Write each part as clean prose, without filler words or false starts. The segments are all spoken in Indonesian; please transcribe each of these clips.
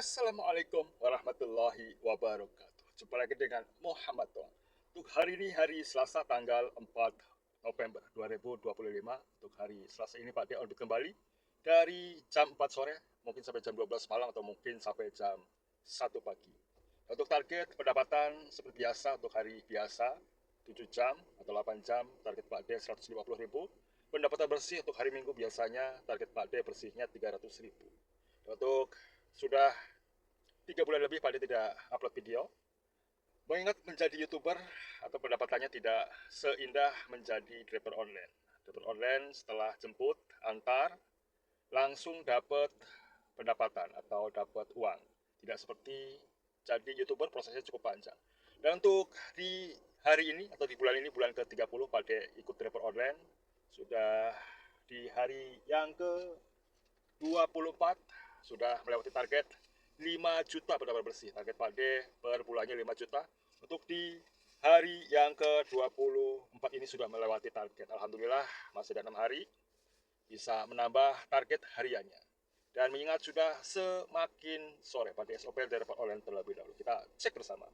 Assalamualaikum warahmatullahi wabarakatuh. Jumpa lagi dengan Muhammad Tong. Untuk hari ini hari Selasa tanggal 4 November 2025. Untuk hari Selasa ini Pak D orbit kembali dari jam 4 sore mungkin sampai jam 12 malam atau mungkin sampai jam 1 pagi. Untuk target pendapatan seperti biasa untuk hari biasa 7 jam atau 8 jam target Pak D 150.000. Pendapatan bersih untuk hari Minggu biasanya target Pak D bersihnya 300.000. Untuk sudah 3 bulan lebih Pak D tidak upload video. Mengingat menjadi YouTuber atau pendapatannya tidak seindah menjadi driver online. Driver online setelah jemput, antar, langsung dapat pendapatan atau dapat uang. Tidak seperti jadi YouTuber prosesnya cukup panjang. Dan untuk di hari ini atau di bulan ini, bulan ke-30 Pak D ikut driver online. Sudah di hari yang ke-24 sudah melewati target 5 juta pendapatan bersih. Target Pak D per bulannya 5 juta. Untuk di hari yang ke-24 ini sudah melewati target. Alhamdulillah masih ada 6 hari bisa menambah target hariannya. Dan mengingat sudah semakin sore pada SOP dari online terlebih dahulu. Kita cek bersama.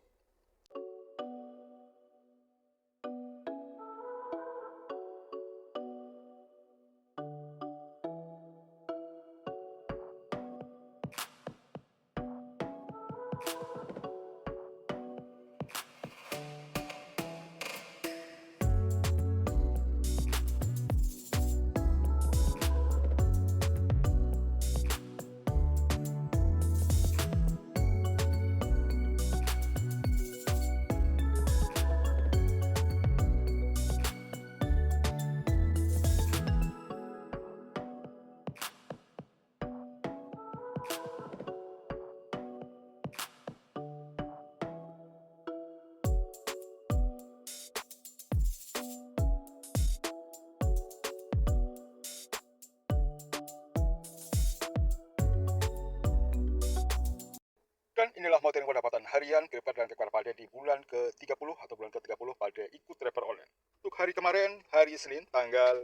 Dan inilah materi pendapatan harian Grab dan Grab Pak D di bulan ke-30 atau bulan ke-30 Pak D ikut driver online. Untuk hari kemarin, hari Senin, tanggal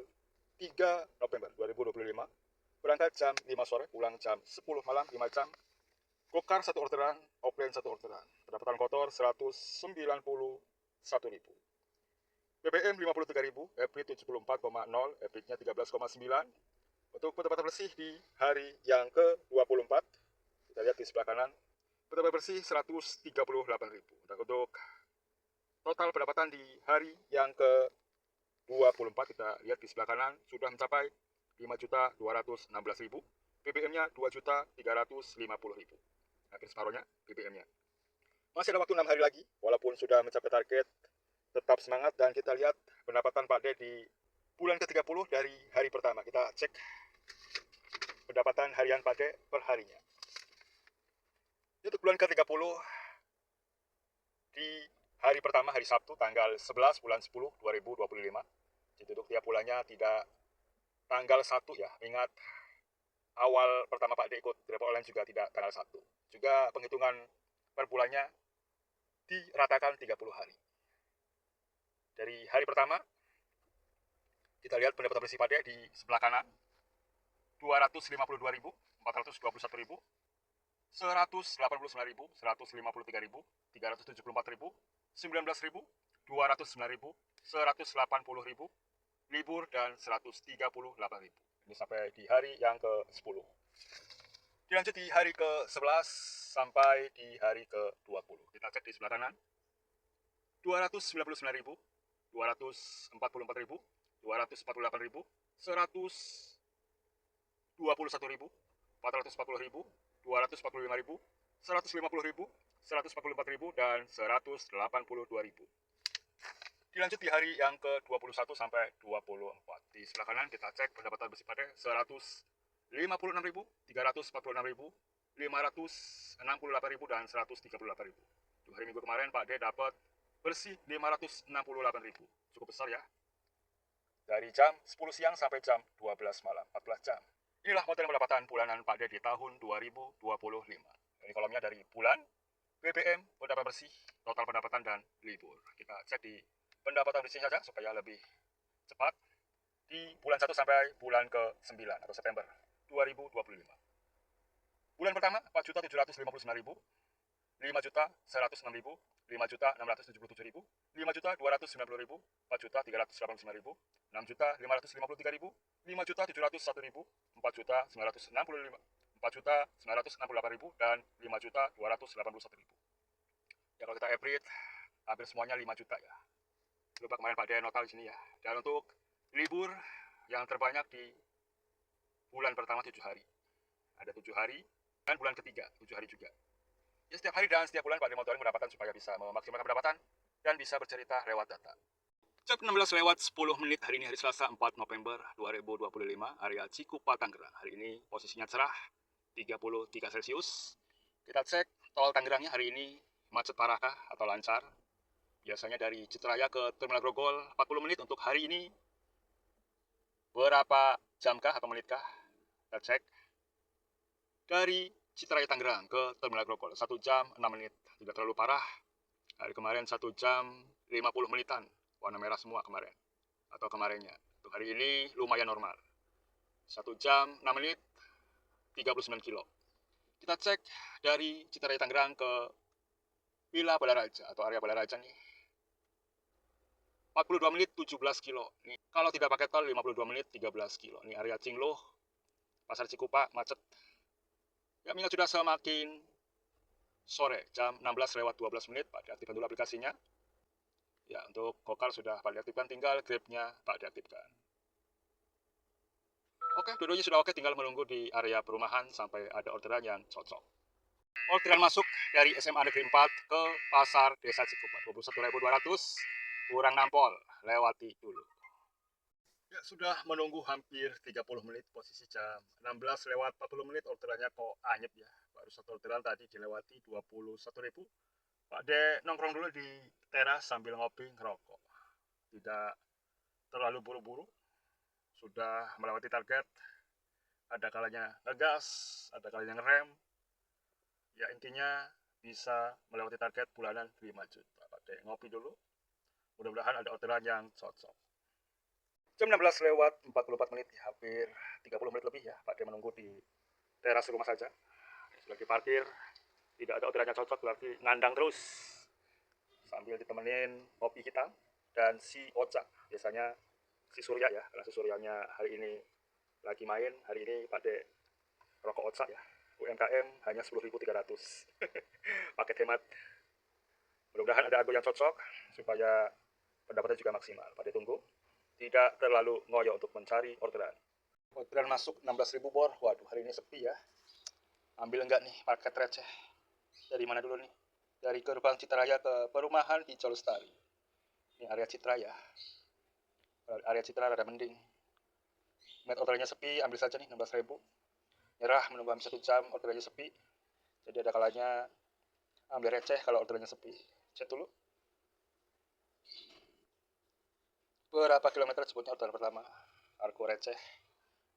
3 November 2025, berangkat jam 5 sore, pulang jam 10 malam, 5 jam. Gokar 1 orderan, offline 1 orderan. Pendapatan kotor 191.000. BBM 53.000, average 74,0, average-nya 13,9. Untuk pendapatan bersih di hari yang ke-24, kita lihat di sebelah kanan, pendapatan bersih 138.000. Dan untuk total pendapatan di hari yang ke-24, kita lihat di sebelah kanan, sudah mencapai 5.216.000. BBM-nya 2.350.000. Hampir separuhnya BBM-nya. Masih ada waktu 6 hari lagi, walaupun sudah mencapai target, tetap semangat. Dan kita lihat pendapatan Pak D di bulan ke-30 dari hari pertama. Kita cek pendapatan harian Pak D per harinya. Untuk bulan ke-30 di hari pertama, hari Sabtu, tanggal 11 bulan 10 2025. Jadi untuk tiap bulannya tidak tanggal 1 ya. Ingat awal pertama Pak D ikut driver online juga tidak tanggal 1. Juga penghitungan per bulannya diratakan 30 hari. Dari hari pertama, kita lihat pendapatan bersih Pak D di sebelah kanan, 252.000, 421.000, 189.000, 153.000, 374.000, 19.000, 209.000, 180.000, libur, dan 138.000. Ini sampai di hari yang ke-10. Dilanjut di hari ke-11 sampai di hari ke-20. Kita cek di sebelah kanan. 299.000, 244.000, 248.000, 121.000, 440.000, 245.000, 150.000, 144.000, dan 182.000. Dilanjut di hari yang ke-21 sampai 24. Di sebelah kanan kita cek pendapatan bersih pada 156.000, 346.000, 568.000, dan 138.000. Di hari Minggu kemarin Pak D dapat bersih 568.000. Cukup besar ya. Dari jam 10 siang sampai jam 12 malam, 14 jam. Inilah materi pendapatan bulanan Pak D di tahun 2025. Ini kolomnya dari bulan, BBM, pendapatan bersih, total pendapatan, dan libur. Kita cek di pendapatan bersih saja supaya lebih cepat. Di bulan 1 sampai bulan ke-9 atau September 2025. Bulan pertama 4.759.000, 5.106.000, 5.677.000, 5.290.000, 4.389.000, 6.553.000, 5.701.000, 4.965, 4.968.000, dan 5.281.000. Ya kalau kita average hampir semuanya 5 juta ya. Lupa kemarin Pak Dea notal di sini ya. Dan untuk libur yang terbanyak di bulan pertama 7 hari. Ada 7 hari dan bulan ketiga 7 hari juga. Ya setiap hari dan setiap bulan Pak Dea monitoring pendapatan supaya bisa memaksimalkan pendapatan dan bisa bercerita lewat data. Jam 16:10 hari ini hari Selasa 4 November 2025, area Cikupa Tangerang. Hari ini posisinya cerah, 33 Celcius. Kita cek tol Tangerangnya hari ini macet parahkah atau lancar. Biasanya dari Citraya ke Terminal Grogol 40 menit, untuk hari ini berapa jamkah atau menitkah? Kita cek. Dari Citraya Tangerang ke Terminal Grogol 1 jam 6 menit, tidak terlalu parah. Hari kemarin 1 jam 50 menitan, warna merah semua kemarin atau kemarinnya. Untuk hari ini lumayan normal, 1 jam 6 menit 39 kilo. Kita cek dari Citraya Tangerang ke Villa Balaraja atau area Balaraja nih, 42 menit 17 kilo. Nih, kalau tidak pakai tol 52 menit 13 kilo. Ini area Cingloh, Pasar Cikupa macet. Ya, minyak sudah semakin sore, jam 16:12 menit, Pak diaktifkan dulu aplikasinya. Ya, untuk Gokar sudah Pak diaktifkan, tinggal Grab-nya Pak diaktifkan. Oke, dua-duanya sudah oke, tinggal menunggu di area perumahan sampai ada orderan yang cocok. Orderan masuk dari SMA Negeri 4 ke Pasar Desa Cikupa, 21.200, kurang nampol, lewati dulu. Ya, sudah menunggu hampir 30 menit, posisi jam 16:40 menit, orderannya kok anyep ya. Baru satu orderan tadi dilewati 21.000. Pak De nongkrong dulu di teras sambil ngopi ngerokok. Tidak terlalu buru-buru, sudah melewati target. Ada kalanya ngegas, ada kalanya ngerem. Ya intinya bisa melewati target bulanan 5 juta. Pak De ngopi dulu, mudah-mudahan ada orderan yang cocok. Jam 16:44 menit, hampir 30 menit lebih ya, Pak De menunggu di teras rumah saja. Sudah diparkir, tidak ada orderan yang cocok, berarti ngandang terus sambil ditemenin kopi hitam dan si Oca, biasanya si Surya ya, karena si Suryanya hari ini lagi main. Hari ini Pak De rokok Oca ya, UMKM hanya 10.300. Paket hemat. Mudah-mudahan ada argo yang cocok supaya pendapatnya juga maksimal. Pak De tunggu, tidak terlalu ngoyo untuk mencari orderan. Orderan masuk 16.000 bor. Waduh, hari ini sepi ya. Ambil enggak nih paket receh? Dari mana dulu nih? Dari gerbang Citraya ke perumahan Hijau Lestari. Ini area Citraya. Area Citra ada mending. Net orderannya sepi, ambil saja nih 16.000. Nyerah menunggu hampir 1 jam, orderannya sepi. Jadi ada kalanya ambil receh kalau orderannya sepi. Cek dulu. Berapa kilometer sebutnya orderan pertama? Argo receh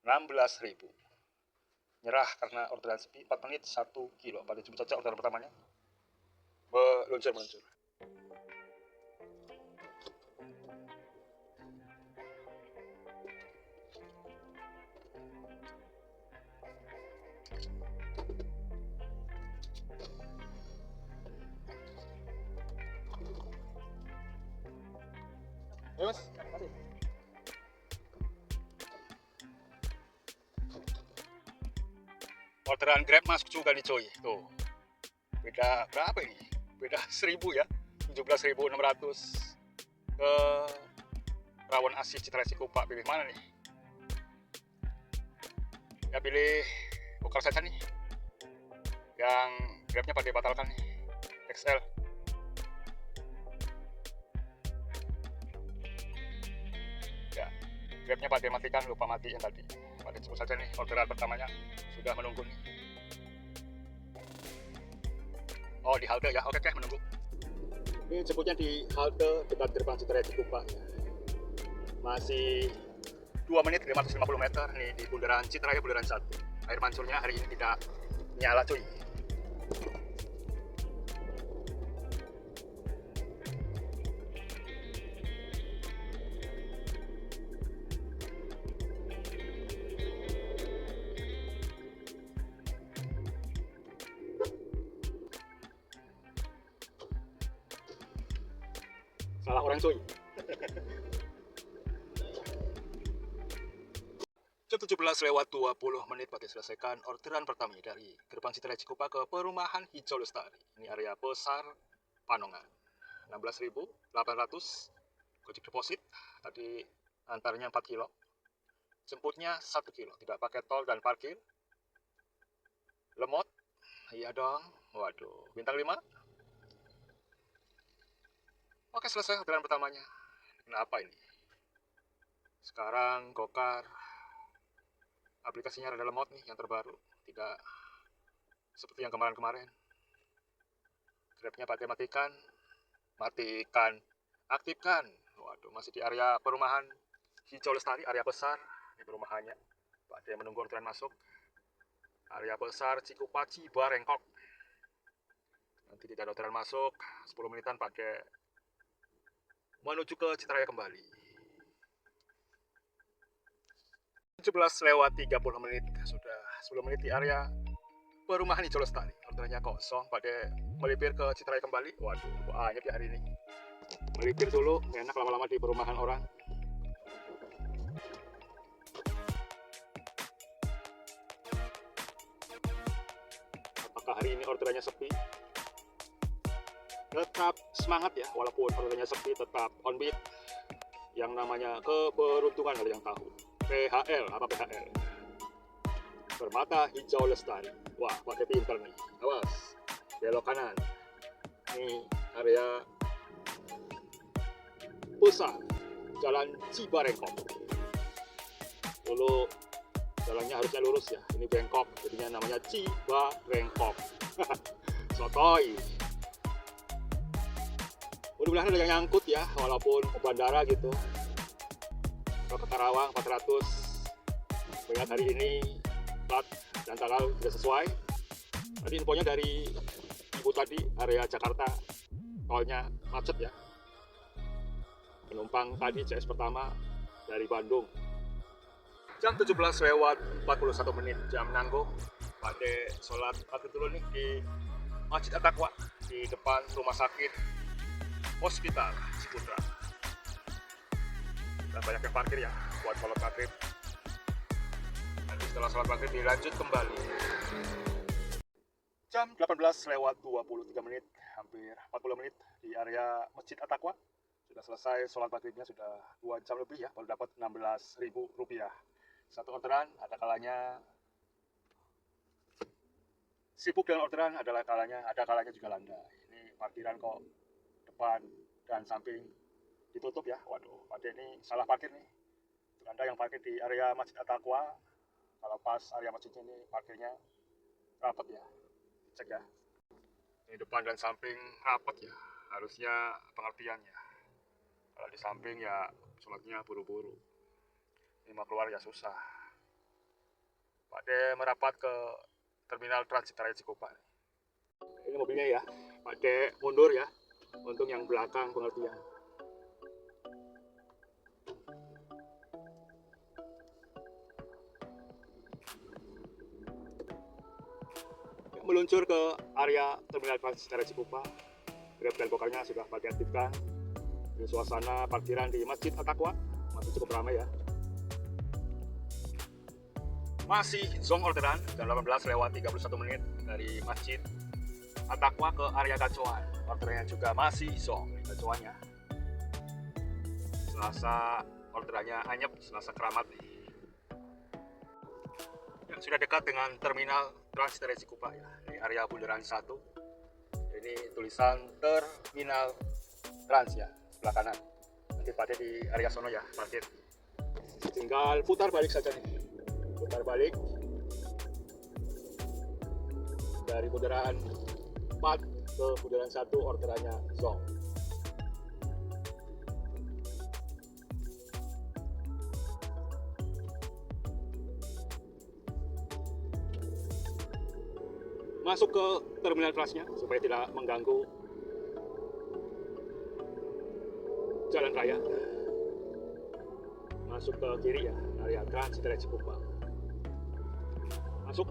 16.000. Nyerah karena orderan sepi, 4 menit 1 kilo. Pada jemput saja orderan pertamanya. Meluncur. Ayo mas, kasih. Orderan Grab masuk juga nih coy. Tuh. Beda berapa ini? Beda 1.000 ya. 17.600 ke Rawon Asih Citra Cikupa. Pilih mana nih? Ya pilih Gokar saja nih. Yang Grabnya pada dibatalkan nih. XL. Ya, Grabnya pada matikan, lupa matiin tadi. Pada sebut saja nih orderan pertamanya sudah menunggu nih. Oh di halte ya, oke menunggu. Ini jemputnya di halte dekat gerbang Citraya Cikupa. Masih 2 menit 550 meter nih di bundaran Citraya, bundaran 1. Air mancurnya hari ini tidak nyala cuy. Salah orang cuy. Jam 17:20 pakai selesaikan orderan pertama dari gerbang Citra Cikupa ke perumahan Hijau Lestari. Ini area besar Panongan. 16.800 gojek deposit. Tadi antarnya 4 kilo. Jemputnya 1 kilo. Tidak pakai tol dan parkir. Lemot. Iya dong. Waduh. Bintang 5. Oke, selesai orderan pertamanya. Kenapa ini? Sekarang Gokar. Aplikasinya rada lemot nih yang terbaru. Tidak seperti yang kemarin-kemarin. Grabnya pakai matikan. Matikan. Aktifkan. Waduh, masih di area perumahan Hijau Lestari, area besar. Ini perumahannya. Pak dia menunggu orderan masuk. Area besar Cikupa Cibarengkok. Nanti tidak ada orderan masuk. 10 menitan pakai menuju ke Citraya kembali. 17:30 sudah 10 menit di area perumahan Hijau Lestari. Orderannya kosong, pada melipir ke Citraya kembali. Waduh, banyak ya hari ini. Melipir dulu, enak lama-lama di perumahan orang. Apakah hari ini orderannya sepi? Tetap semangat ya, walaupun orderannya sepi, tetap on beat. Yang namanya keberuntungan ada yang tahu. PHL, apa PHL? Permata Hijau Lestari. Wah, pakai pinter nih. Awas, belok kanan. Ini area besar, Jalan Cibarengkok. Dulu jalannya harusnya lurus ya. Ini bengkok, jadinya namanya Cibarengkok. Sotoy. Mudah-mudahan ada yang nyangkut ya, walaupun ke bandara gitu. Ke Karawang 400. Banyak hari ini plat dan tanggal tidak sesuai. Tadi infonya dari ibu tadi, area Jakarta tolnya macet ya. Penumpang tadi CS pertama dari Bandung. Jam 17:41 jam nanggung. Pada sholat maghrib dulu nih di Masjid At-Taqwa di depan rumah sakit Hospital Ciputra. Dan banyak yang parkir ya buat sholat maghrib. Nanti setelah sholat maghrib dilanjut kembali. Jam 18:23, hampir 40 menit di area Masjid At-Taqwa. Sudah selesai sholat maghribnya, sudah 2 jam lebih ya, baru dapat Rp16.000. Satu orderan, ada kalanya sibuk dengan orderan, ada kalanya juga landai. Ini parkiran kok depan dan samping ditutup ya. Waduh, pada ini salah parkir nih. Untuk Anda yang parkir di area Masjid At-Taqwa, kalau pas area masjidnya ini parkirnya rapat ya, cek ya. Ini depan dan samping rapat ya, harusnya pengertiannya. Kalau di samping ya sholatnya buru-buru. Ini mau keluar ya susah. Pak De merapat ke terminal Trans Citraya Cikupa. Ini mobilnya ya, Pak De mundur ya. Untung yang belakang pengertian. Meluncur ke area terminal Trans Citraya Cikupa. Grab dan Gokarnya sudah pakai aktifkan. Ini suasana parkiran di Masjid At-Taqwa masih cukup ramai ya. Masih zong orderan jam 18:31 dari Masjid At-Taqwa ke area Gacoan. Orderannya juga masih zong Gacoannya. Selasa orderannya anyep, Selasa keramat nih. Ya, sudah dekat dengan terminal Trans Citraya Cikupa ya. Ini area Bundaran 1. Ini tulisan terminal Trans ya, sebelah kanan. Nanti pada di area sono ya, parkir. Tinggal putar balik saja nih. Putar balik dari bundaran 4 ke bundaran 1, orderannya zong. Masuk ke terminal Transnya supaya tidak mengganggu jalan raya. Masuk ke kiri ya, area Trans Citraya Cikupa. Masuk.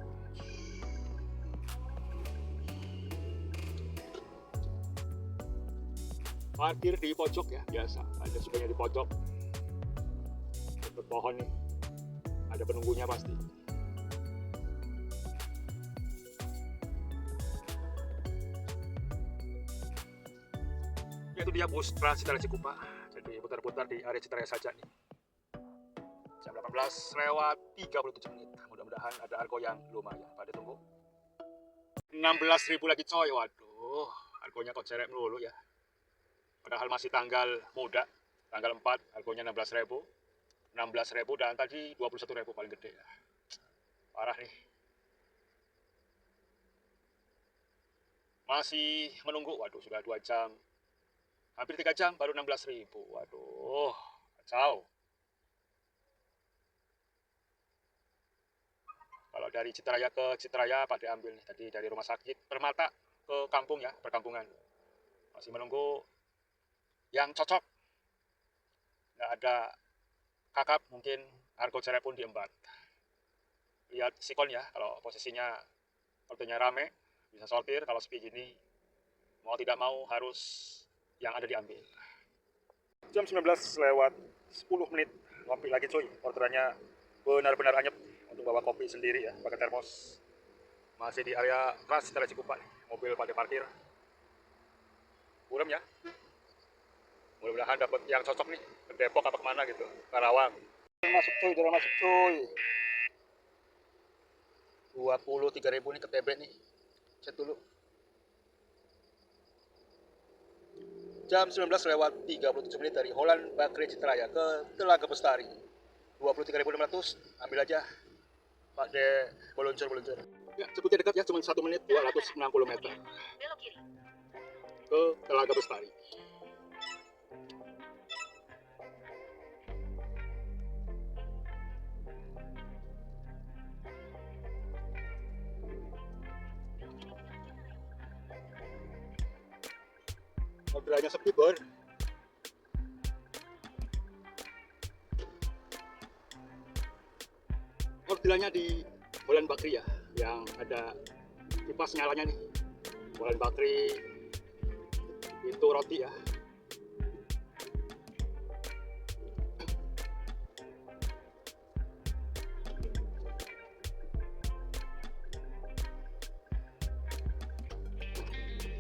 Parkir di pojok ya, biasa. Ada sudahnya di pojok. Dekat pohon nih. Ada penunggunya pasti. Ya, itu dia bus Trans Citra Cikupa. Jadi putar-putar di area Citraya saja nih. Jam 18 lewat 37 menit. Mudah-mudahan ada argo yang lumayan. Pada tunggu. 16.000 lagi coy. Waduh, argonya kok cerek melulu ya. Padahal masih tanggal muda. Tanggal 4 argonya 16.000. 16.000 dan tadi 21.000 paling gede ya. Parah nih. Masih menunggu. Waduh, sudah 2 jam. Hampir 3 jam baru 16.000. Waduh, kacau. Kalau dari Citraya ke Citraya Pak diambil nih tadi dari rumah sakit Permata ke kampung ya, perkampungan. Masih menunggu yang cocok. Nggak ada kakap, mungkin argo cerek pun diembat. Lihat sikon ya, kalau posisinya ordernya rame, bisa sortir. Kalau sepi gini, mau tidak mau harus yang ada diambil. Jam 19 lewat 10 menit, ngopi lagi cuy. Orderannya benar-benar anyep. Untuk bawa kopi sendiri ya, pakai termos. Masih di area Trans Citra Cikupa nih. Mobil pada parkir. Burem ya. Mudah-mudahan dapat yang cocok nih. Ke Depok apa kemana gitu. Karawang. Masuk cuy, jalan masuk cuy. 23.000 nih ke TB nih. Cek dulu. Jam 19 lewat 37 menit dari Holland Bakri Citraya ke Telaga Bestari. 23.600, ambil aja. Pak De meluncur. Ya, sebutnya dekat ya, cuma 1 menit 260 meter. Ke Telaga Bestari. Orderannya sepi bor. Orderannya di Holland Bakri ya, yang ada kipas nyalanya nih. Holland Bakri itu roti ya.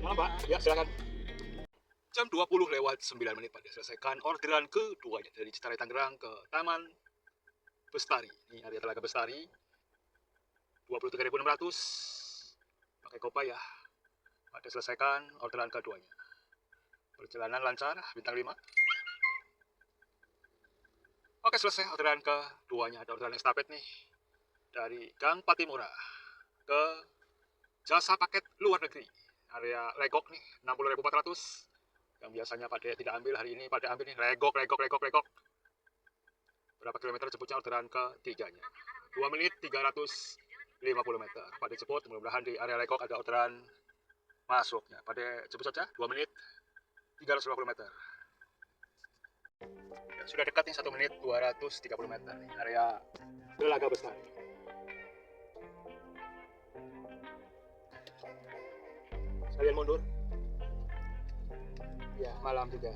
Mana Pak? Ya silakan. Jam 20 lewat 9 menit Pak, selesaikan orderan keduanya dari Citraya Tangerang ke Taman Bestari. Ini area Telaga Bestari. 23.600 pakai Kopa ya. Pada selesaikan orderan keduanya. Perjalanan lancar, bintang 5. Oke, selesai orderan keduanya. Ada orderan estafet nih dari Gang Patimura ke jasa paket luar negeri. Area Legok nih 60.400. Yang biasanya pada tidak ambil, hari ini pada ambil nih. Legok. Berapa kilometer jemputnya orderan ketiganya? 2 menit 350 meter. Pada jemput, mudah-mudahan di area Legok ada orderan masuknya. Pada jemput saja 2 menit 350 meter. Ya, sudah dekat nih 1 menit 230 meter nih, area Telaga Bestari. Sekalian mundur. Ya, malam juga.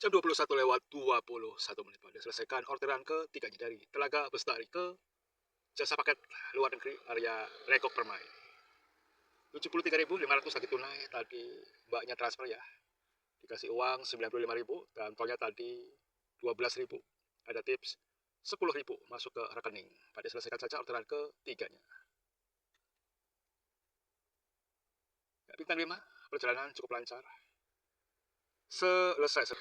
Jam 21 lewat 21 menit pada selesaikan orderan ketiganya dari Telaga Bestari ke jasa paket luar negeri area Legok Permai. 73.500 lagi tunai, tadi mbaknya transfer ya. Dikasih uang 95.000 dan tolnya tadi 12.000. Ada tips 10.000 masuk ke rekening. Pada selesaikan saja orderan ketiganya. Ya, bintang 5, perjalanan cukup lancar. Selesai.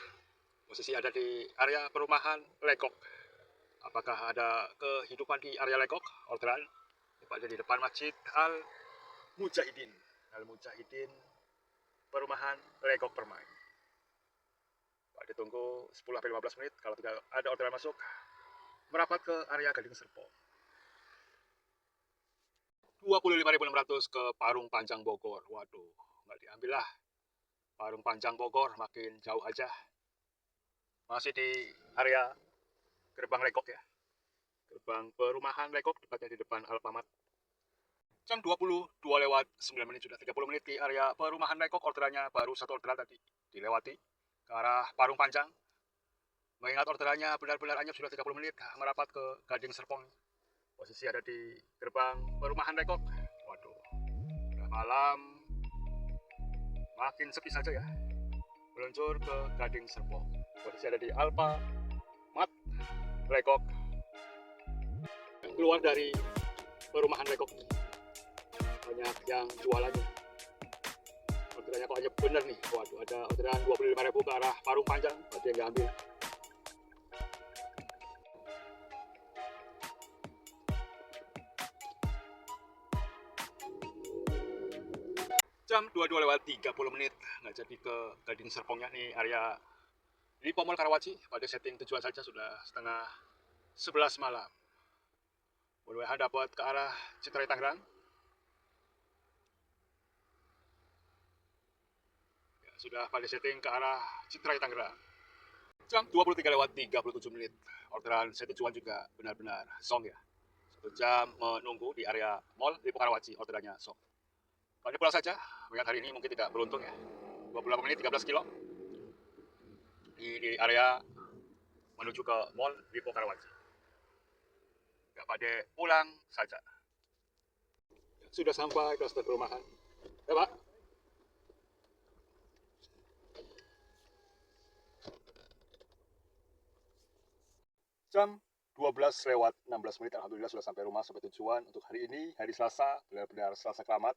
Posisi ada di area perumahan Legok. Apakah ada kehidupan di area Legok? Orderan ada di depan Masjid Al-Mujahidin. Al-Mujahidin perumahan Legok Permai. Pak ditunggu 10-15 menit. Kalau tidak ada orderan masuk, merapat ke area Gading Serpong. 25.600 ke Parung Panjang Bogor. Waduh, nggak diambil lah. Parung Panjang Bogor makin jauh aja. Masih di area gerbang Legok ya. Gerbang perumahan Legok, tepatnya di depan Alfamart. Jam 22 lewat 9 menit, sudah 30 menit di area perumahan Lekok. Orderannya baru satu orderan tadi dilewati ke arah Parung Panjang. Mengingat orderannya benar-benar anyap, sudah 30 menit merapat ke Gading Serpong. Posisi ada di gerbang perumahan Lekok. Waduh, udah malam, makin sepi saja ya. Meluncur ke Gading Serpong. Posisi ada di Alfa Mat Lekok. Keluar dari perumahan Lekok, banyak yang jualannya. Orderannya kok aja bener nih. Waduh, ada orderan 25.000 ke arah Parung Panjang. Ada yang diambil. Jam 22 lewat 30 menit, nggak jadi ke Gading Serpongnya nih, area di Pomol Karawaci. Pada setting tujuan saja sudah setengah 11 malam. Mudah-mudahan dapat ke arah Citra Tangerang. Ya, sudah pada setting ke arah Citra Tangerang. Jam 23 lewat 37 menit, orderan saya tujuan juga benar-benar song ya. 1 jam menunggu di area Mall di Karawaci, orderannya song. Kalau pulang saja, mengingat hari ini mungkin tidak beruntung ya. 28 menit 13 kilo di area menuju ke Mall di Karawaci. Nggak pada pulang saja. Sudah sampai ke perumahan. Ya Pak. Jam 12 lewat 16 menit, alhamdulillah sudah sampai rumah sampai tujuan. Untuk hari ini, hari Selasa, benar-benar Selasa keramat.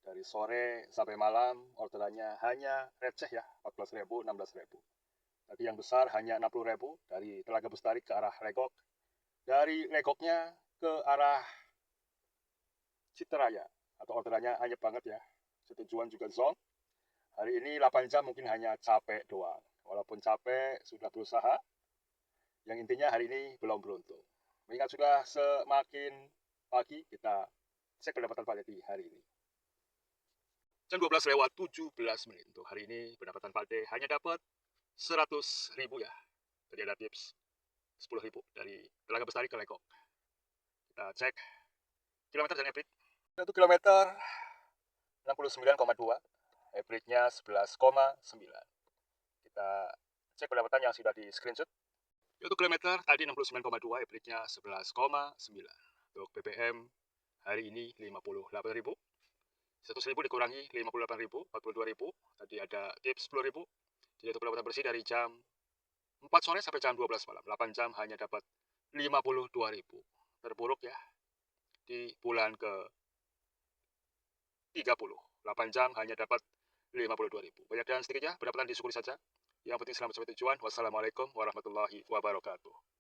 Dari sore sampai malam, orderannya hanya receh ya, 14.000, 16.000. Tadi yang besar hanya 60.000 dari Telaga Bestari ke arah Legok. Dari Legoknya ke arah Citraya, atau orderannya hanya banget ya. Tujuan juga zong. Hari ini 8 jam mungkin hanya capek doang. Walaupun capek, sudah berusaha. Yang intinya hari ini belum beruntung. Mengingat sudah semakin pagi, kita cek pendapatan Pak di hari ini. Jam 12 lewat 17 menit. Untuk hari ini pendapatan Pak D hanya dapat 100.000 ya. Tadi ada tips 10.000 dari Telaga Bestari ke Legok. Kita cek kilometer dan average. 1 kilometer 69,2, average-nya 11,9. Kita cek pendapatan yang sudah di screenshot. 1 kilometer tadi 69,2, average-nya 11,9. Untuk BBM hari ini 58.000. 100.000 dikurangi 58.000, 42.000. Tadi ada tips 10.000. Jadi untuk pendapatan bersih dari jam 4 sore sampai jam 12 malam. 8 jam hanya dapat 52.000. Terburuk ya di bulan ke 30. 8 jam hanya dapat 52.000. Banyak dan sedikitnya pendapatan disyukuri saja. Yang penting selamat sampai tujuan. Wassalamualaikum warahmatullahi wabarakatuh.